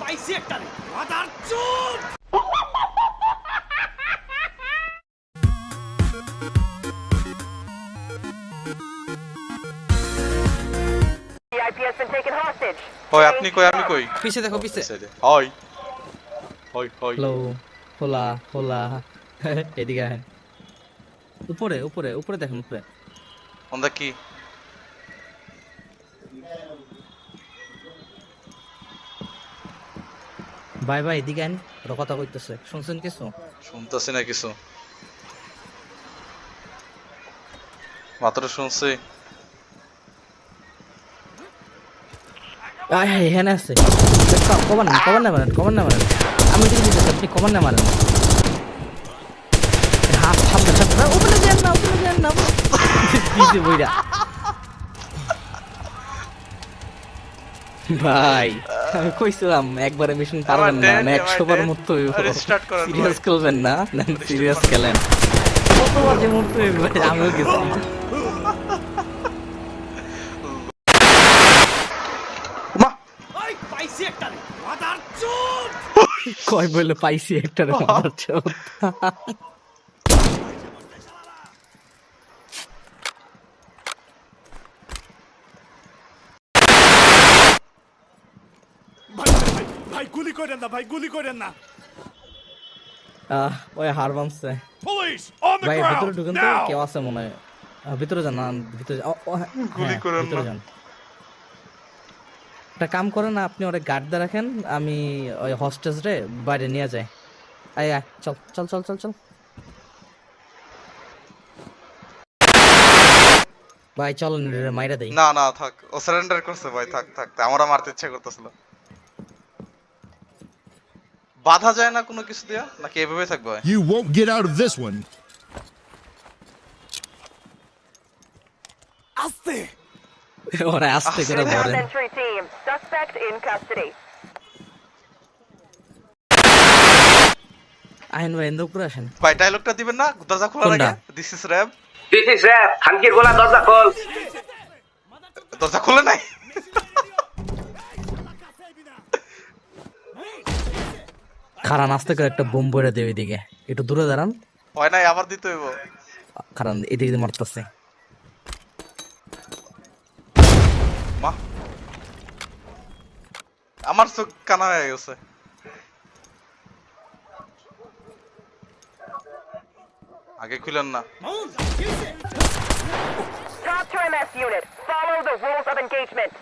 পাইছি একটা রে মাদার চুপ। কই আপনি কই আমি কই পিছে দেখো পিছে হই হই হই হ্যালো হোলা হোলা এদিকে আয় উপরে উপরে উপরে দেখুন উপরে ওন্দা কি বাই বাই এদিকে আন ওরা কথা কইতেছে শুনছেন কিছু শুনতাছি না কিছু মাত্র শুনছি আয় হ্যাঁ এখানে আছে কমান না মারেন আমি দিকে দিতেছি আপনি কমান না মারেন হাত সামনে সামনে উপরে যান না দিতে বইরা ভাই আমি কইছিলাম একবারে মিশন পারবেন না মানে 100 বার মতো রিস্টার্ট করেন সিরিয়াস খেলবেন না সিরিয়াস খেলেন কতবার যে মরতে ভাই আমিও গেছি মা ওই পাইছি একটা রে মাদার চুপ। কয় বলে পাইছি একটা রে মারার চোদ ভাই গুলি করেন না, ভাই গুলি করেন না। ওই হার বামছে পুলিশ অন দ্য ভাই ভিতরে গ্রাউন্ড ঢুকেন তো নাও। কেউ আছে মনে হয় ভিতরে যান না ভিতরে গুলি করেন ভিতরে না। যান একটা কাম করেন না আপনি ওরে গার্ড দিয়ে রাখেন আমি ওই হস্টেজ রে বাইরে নিয়ে যাই আয় আয় চল চল চল চল চল ভাই চল মাইরা দেই না না থাক ও সারেন্ডার করছে ভাই থাক থাক আমারও মারতে ইচ্ছা করতেছিল বাধা যায় না কোনো কিছু দিয়া নাকি এভাবে থাকবে ভাই You won't get out of this one. আস্তে ওরা আস্তে করে ধরেন Entry team. Suspect in custody. আইন ভাই এন্ড উপরে আসেন ভাই ডায়লগটা দিবেন না দরজা খোলার কোনটা? আগে this is RAB this is RAB খানকির গোলা দরজা খোল দরজা খুলে নাই খারান আস্তে করে একটা বোম ভরে দেবে এদিকে একটু দূরে দাঁড়ান হয় নাই আবার দিতে হইব খারান এদিকে মারতেছে মা আমার চোখ কানা হয়ে গেছে আগে খুলেন না Top trim S unit. Follow the rules of engagement.